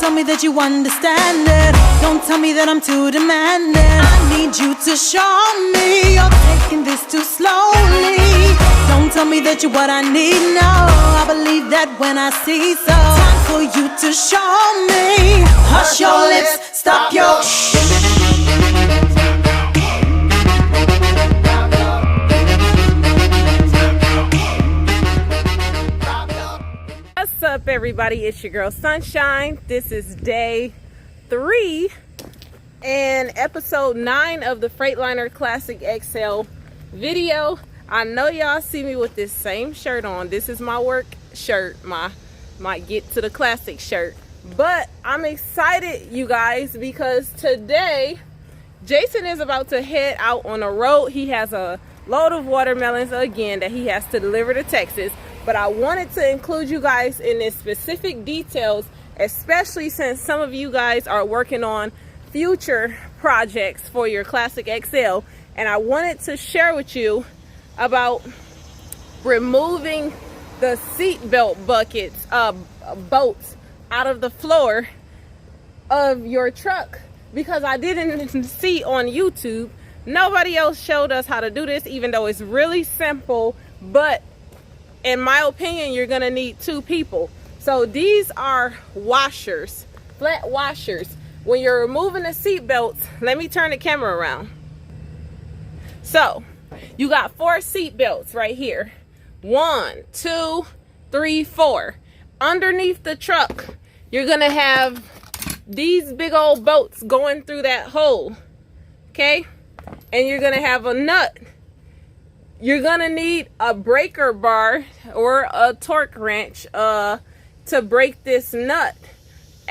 tell me that you understand it. Don't tell me that I'm too demanding. I need you to show me you're taking this too slowly. Don't tell me that you're what I need, no. I believe that when I see so. Time for you to show me. Hush your lips, stop your What's up, everybody? It's your girl Sunshine. This is day 3 and episode 9 of the Freightliner Classic XL video. I know y'all see me with this same shirt on. This is my work shirt, my get to the classic shirt. But I'm excited, you guys, because today Jason is about to head out on the road. He has a load of watermelons again that he has to deliver to Texas. But I wanted to include you guys in this specific details, especially since some of you guys are working on future projects for your Classic XL. And I wanted to share with you about removing the seatbelt buckets, bolts out of the floor of your truck, because I didn't see on YouTube. Nobody else showed us how to do this, even though it's really simple. But in my opinion, you're gonna need 2 people. So these are washers, flat washers. When you're removing the seat belts, let me turn the camera around. So you got 4 seat belts right here. 1, 2, 3, 4. Underneath the truck, you're gonna have these big old bolts going through that hole, okay? And you're gonna have a nut. You're gonna need a breaker bar or a torque wrench to break this nut.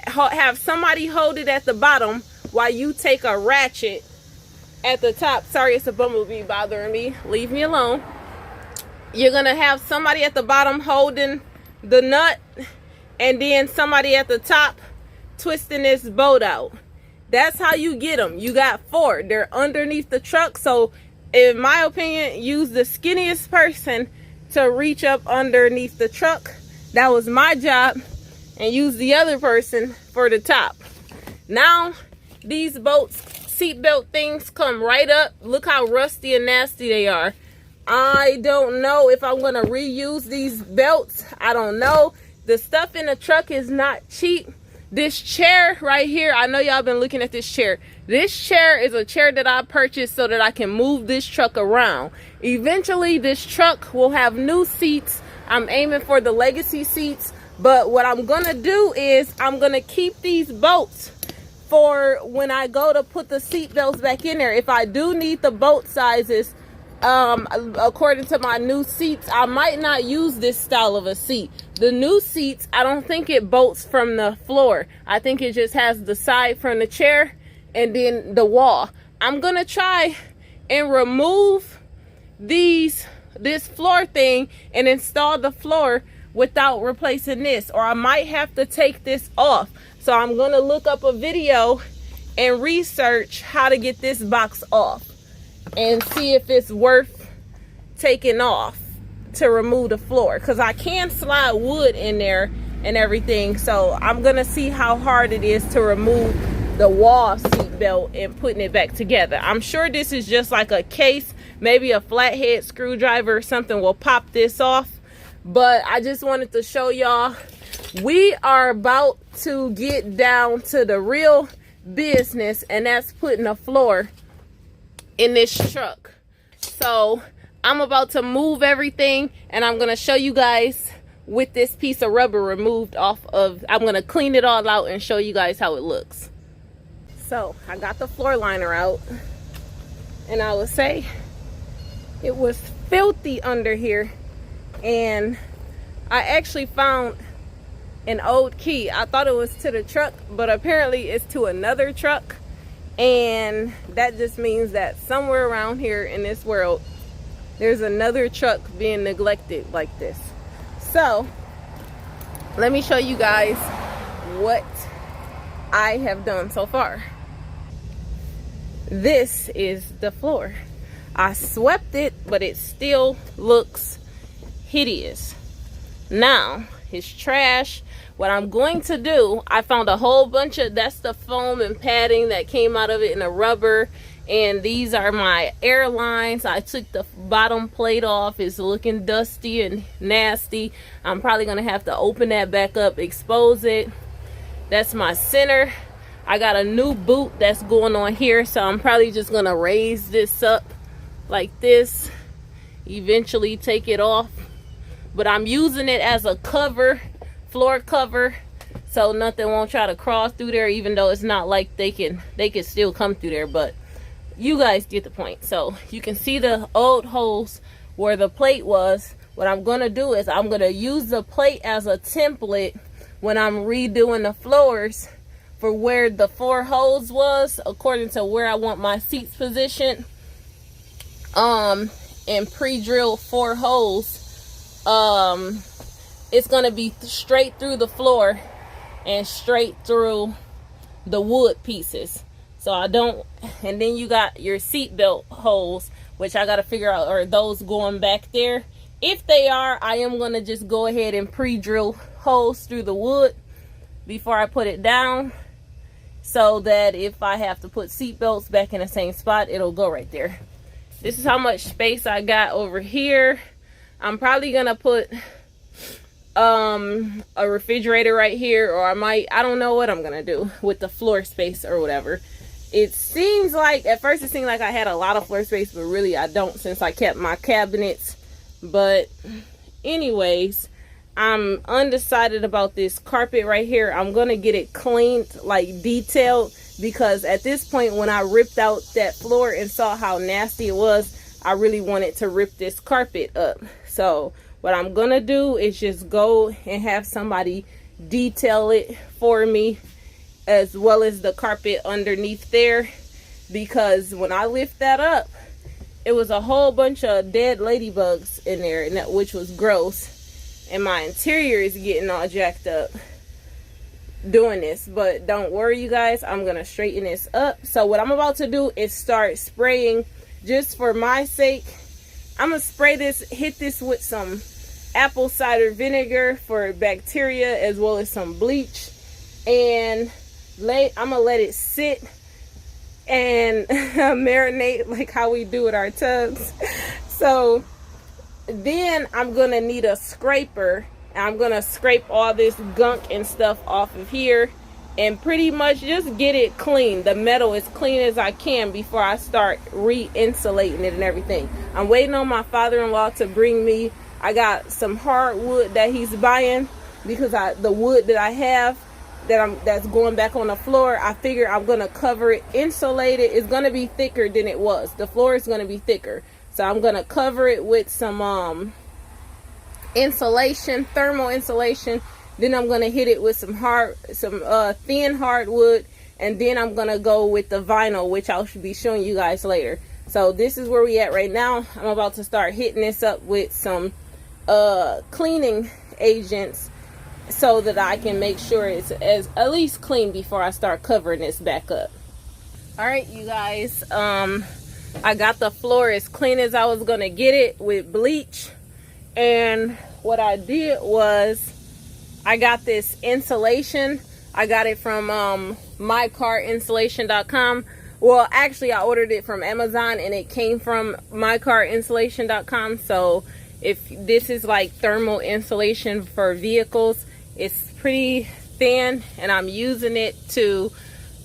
Have somebody hold it at the bottom while you take a ratchet at the top. Sorry, it's a bumblebee bothering me. Leave me alone. You're gonna have somebody at the bottom holding the nut, and then somebody at the top twisting this bolt out. That's how you get them. You got 4. They're underneath the truck. So in my opinion, use the skinniest person to reach up underneath the truck. That was my job. And use the other person for the top. Now, these bolts, seatbelt things come right up. Look how rusty and nasty they are. I don't know if I'm going to reuse these belts. I don't know. The stuff in the truck is not cheap. This chair right here, I know y'all been looking at this chair. This chair is a chair that I purchased so that I can move this truck around. Eventually, this truck will have new seats. I'm aiming for the legacy seats. But what I'm going to do is I'm going to keep these bolts for when I go to put the seat belts back in there. If I do need the bolt sizes, according to my new seats, I might not use this style of a seat. The new seats, I don't think it bolts from the floor. I think it just has the side from the chair and then the wall. I'm gonna try and remove this floor thing and install the floor without replacing this, or I might have to take this off. So I'm gonna look up a video and research how to get this box off and see if it's worth taking off to remove the floor, because I can slide wood in there and everything. So I'm gonna see how hard it is to remove the wall seat belt and putting it back together. I'm sure this is just like a case, maybe a flathead screwdriver or something will pop this off. But I just wanted to show y'all we are about to get down to the real business, and that's putting a floor in this truck. So I'm about to move everything, and I'm going to show you guys with this piece of rubber removed off of. I'm going to clean it all out and show you guys how it looks. So I got the floor liner out, and I would say it was filthy under here, and I actually found an old key. I thought it was to the truck, but apparently it's to another truck. And that just means that somewhere around here in this world, there's another truck being neglected like this. So let me show you guys what I have done so far. This is the floor. I swept it, but it still looks hideous. Now, it's trash. what I'm going to do, I found a whole bunch of, that's the foam and padding that came out of it, and the rubber, and these are my airlines. I took the bottom plate off. It's looking dusty and nasty. I'm probably gonna have to open that back up, expose it. That's my center. I got a new boot that's going on here, so I'm probably just gonna raise this up like this, eventually take it off, but I'm using it as a cover, floor cover, so nothing won't try to crawl through there, even though it's not like they can still come through there, but you guys get the point. So you can see the old holes where the plate was. What I'm gonna do is I'm gonna use the plate as a template when I'm redoing the floors for where the 4 holes was, according to where I want my seats positioned, and pre-drill 4 holes. It's gonna be straight through the floor and straight through the wood pieces. So I don't, and then you got your seat belt holes, which I gotta figure out, are those going back there? If they are, I am gonna just go ahead and pre-drill holes through the wood before I put it down, so that if I have to put seat belts back in the same spot, it'll go right there. This is how much space I got over here. I'm probably gonna put a refrigerator right here, or I don't know what I'm gonna do with the floor space or whatever. It seems like, at first it seemed like I had a lot of floor space, but really I don't, since I kept my cabinets. But anyways, I'm undecided about this carpet right here. I'm gonna get it cleaned, like detailed, because at this point, when I ripped out that floor and saw how nasty it was, I really wanted to rip this carpet up. So what I'm gonna do is just go and have somebody detail it for me, as well as the carpet underneath there, because when I lift that up, it was a whole bunch of dead ladybugs in there, and which was gross, and my interior is getting all jacked up doing this. But don't worry, you guys, I'm gonna straighten this up. So what I'm about to do is start spraying, just for my sake. I'm gonna spray this, hit this with some apple cider vinegar for bacteria, as well as some bleach, and I'm gonna let it sit and marinate, like how we do with our tubs. So then I'm gonna need a scraper, and I'm gonna scrape all this gunk and stuff off of here, and pretty much just get it clean, the metal as clean as I can, before I start re-insulating it and everything. I'm waiting on my father-in-law to bring me, I got some hardwood that he's buying, because the wood that I have that's going back on the floor, I figure I'm gonna cover it, insulate it. It's gonna be thicker than it was. The floor is gonna be thicker, so I'm gonna cover it with some insulation, thermal insulation. Then I'm gonna hit it with some thin hardwood, and then I'm gonna go with the vinyl, which I should be showing you guys later. So this is where we at right now. I'm about to start hitting this up with some cleaning agents, so that I can make sure it's at least clean before I start covering this back up. All right, you guys, I got the floor as clean as I was gonna get it with bleach, and what I did was I got this insulation. I got it from mycarinsulation.com. Well, actually, I ordered it from Amazon, and it came from mycarinsulation.com. So if this is like thermal insulation for vehicles, it's pretty thin, and I'm using it to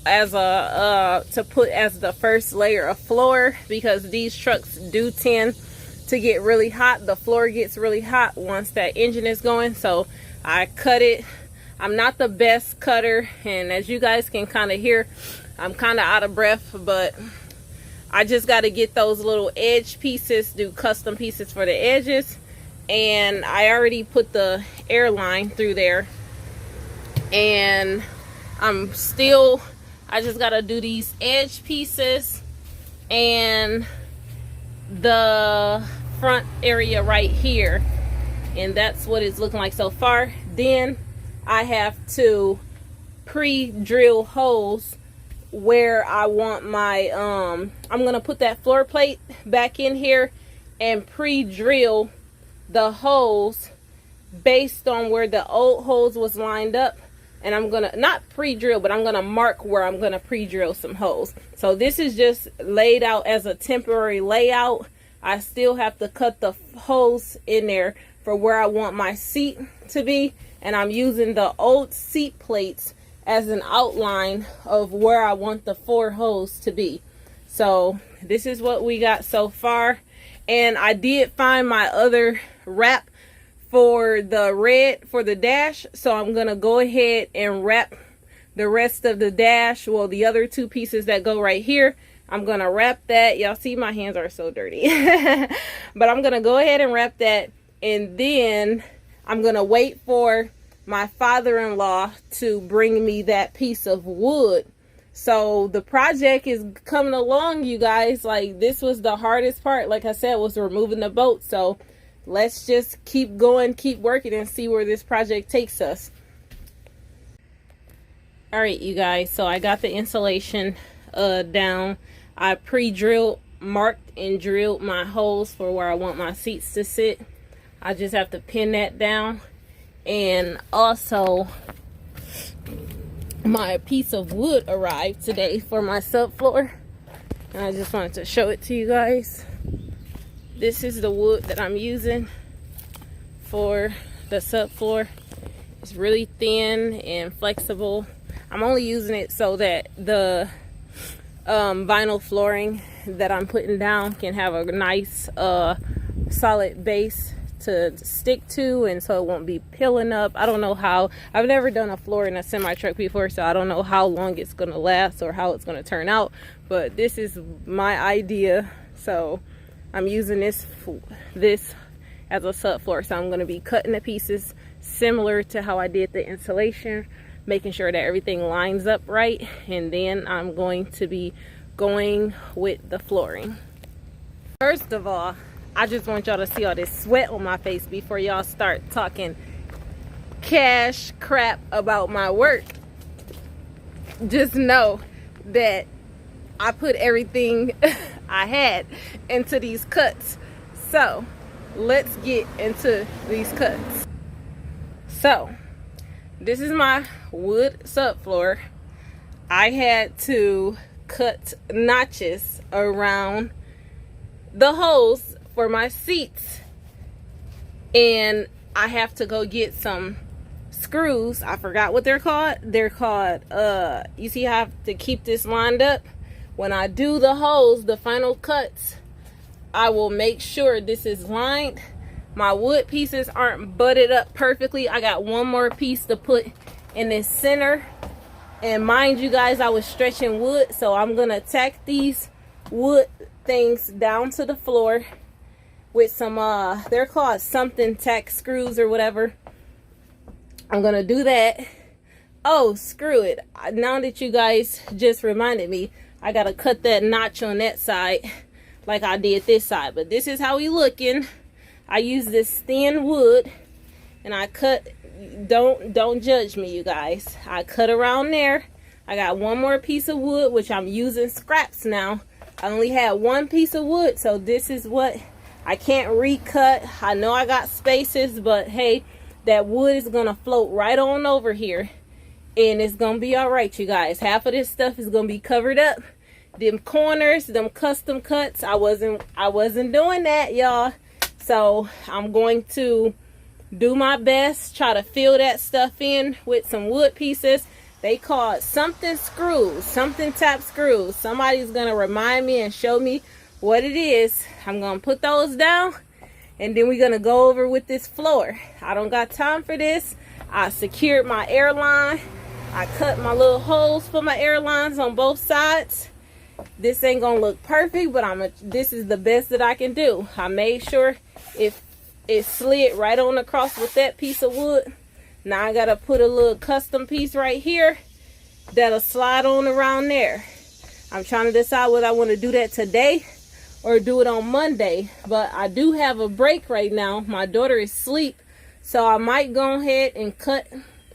put as the first layer of floor, because these trucks do tend to get really hot. The floor gets really hot once that engine is going, so I cut it. I'm not the best cutter, and as you guys can kind of hear, I'm kind of out of breath, but I just got to get those little edge pieces, do custom pieces for the edges. And I already put the airline through there, and I just gotta do these edge pieces and the front area right here, and that's what it's looking like so far. Then I have to pre-drill holes where I want my I'm gonna put that floor plate back in here and pre-drill the holes based on where the old holes was lined up. And I'm gonna not pre-drill, but I'm gonna mark where I'm gonna pre-drill some holes. So this is just laid out as a temporary layout. I still have to cut the holes in there for where I want my seat to be, and I'm using the old seat plates as an outline of where I want the 4 holes to be. So this is what we got so far. And I did find my other wrap for the red for the dash, so I'm gonna go ahead and wrap the rest of the dash, well, the other 2 pieces that go right here. I'm gonna wrap that. Y'all see my hands are so dirty. But I'm gonna go ahead and wrap that, and then I'm gonna wait for my father-in-law to bring me that piece of wood. So the project is coming along, you guys. Like, this was the hardest part, like I said, was removing the boat. So let's just keep going, keep working, and see where this project takes us. All right, you guys, so I got the insulation down. I pre-drilled, marked, and drilled my holes for where I want my seats to sit. I just have to pin that down. And also, my piece of wood arrived today for my subfloor, and I just wanted to show it to you guys. This is the wood that I'm using for the subfloor. It's really thin and flexible. I'm only using it so that the vinyl flooring that I'm putting down can have a nice solid base to stick to, and so it won't be peeling up. I don't know how. I've never done a floor in a semi truck before, so I don't know how long it's gonna last or how it's gonna turn out, but this is my idea. So I'm using this as a subfloor. So I'm going to be cutting the pieces similar to how I did the insulation, making sure that everything lines up right, and then I'm going to be going with the flooring. First of all, I just want y'all to see all this sweat on my face before y'all start talking cash crap about my work. Just know that I put everything I had into these cuts. So let's get into these cuts. So this is my wood subfloor. I had to cut notches around the holes for my seats, and I have to go get some screws. I forgot what they're called. They're called you see, I have to keep this lined up. When I do the holes, the final cuts, I will make sure this is lined. My wood pieces aren't butted up perfectly. I got one more piece to put in this center. And mind you guys, I was stretching wood, so I'm gonna tack these wood things down to the floor with some they're called something tack screws or whatever. I'm gonna do that. Oh, screw it. Now that you guys just reminded me, I gotta cut that notch on that side like I did this side. But this is how we looking. I use this thin wood and I cut. Don't judge me, you guys. I cut around there. I got one more piece of wood, which I'm using scraps now. I only had one piece of wood, so this is what I can't recut. I know I got spaces, but hey, that wood is gonna float right on over here, and it's gonna be all right, you guys. Half of this stuff is gonna be covered up. Them corners, them custom cuts, I wasn't doing that, y'all. So I'm going to do my best, try to fill that stuff in with some wood pieces. They call it something screws, something tap screws. Somebody's gonna remind me and show me what it is. I'm gonna put those down, and then we're gonna go over with this floor. I don't got time for this. I secured my airline. I cut my little holes for my airlines on both sides. This ain't gonna look perfect, but this is the best that I can do. I made sure it slid right on across with that piece of wood. Now I gotta put a little custom piece right here that'll slide on around there. I'm trying to decide whether I want to do that today or do it on Monday, but I do have a break right now. My daughter is asleep, so I might go ahead and cut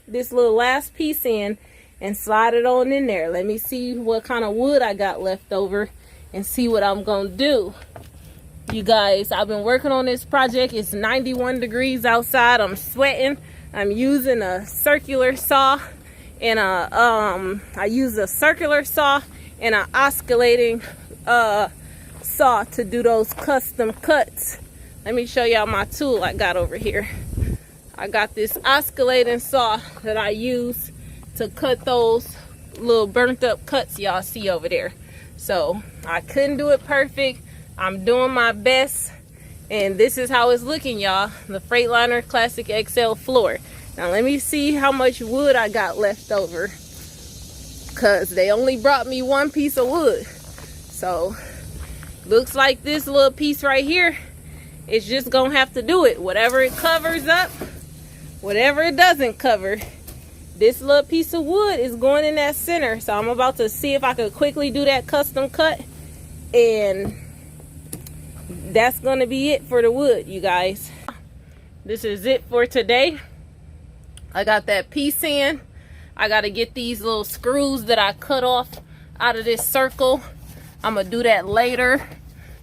this little last piece in and slide it on in there. Let me see what kind of wood I got left over and see what I'm gonna do. You guys, I've been working on this project. It's 91 degrees outside. I'm sweating. I'm using a circular saw and I use a circular saw and an oscillating saw to do those custom cuts. Let me show y'all my tool I got over here. I got this oscillating saw that I use to cut those little burnt up cuts y'all see over there. So I couldn't do it perfect. I'm doing my best, and this is how it's looking, y'all. The Freightliner Classic XL floor. Now let me see how much wood I got left over, because they only brought me one piece of wood. So looks like this little piece right here is just gonna have to do it. Whatever it covers up, whatever it doesn't cover, this little piece of wood is going in that center. So I'm about to see if I could quickly do that custom cut, and that's gonna be it for the wood, you guys. This is it for today. I got that piece in. I gotta get these little screws that I cut off out of this circle. I'm gonna do that later.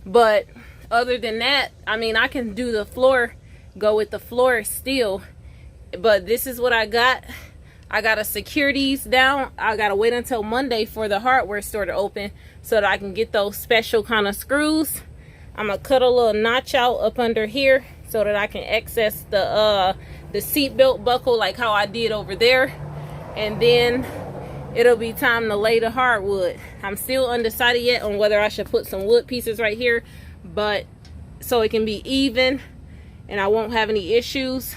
But other than that, I mean, I can do the floor, go with the floor still. But this is what I got. I gotta secure these down. I gotta wait until Monday for the hardware store to open so that I can get those special kind of screws. I'm gonna cut a little notch out up under here so that I can access the seat belt buckle like how I did over there, and then it'll be time to lay the hardwood. I'm still undecided yet on whether I should put some wood pieces right here, but so it can be even and I won't have any issues.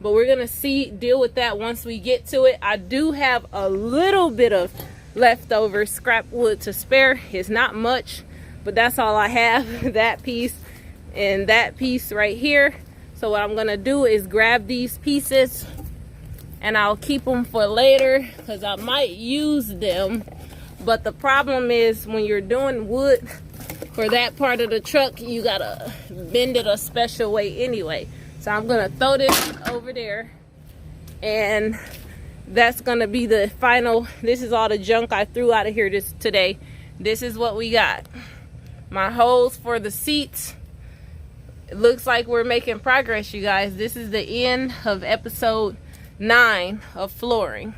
But we're gonna deal with that once we get to it. I do have a little bit of leftover scrap wood to spare. It's not much, but that's all I have. That piece and that piece right here. So what I'm gonna do is grab these pieces and I'll keep them for later because I might use them. But the problem is when you're doing wood for that part of the truck, you gotta bend it a special way anyway. So I'm gonna throw this over there, and that's gonna be the final. This is all the junk I threw out of here today. This is what we got. My holes for the seats. It looks like we're making progress, you guys. This is the end of episode 9 of flooring.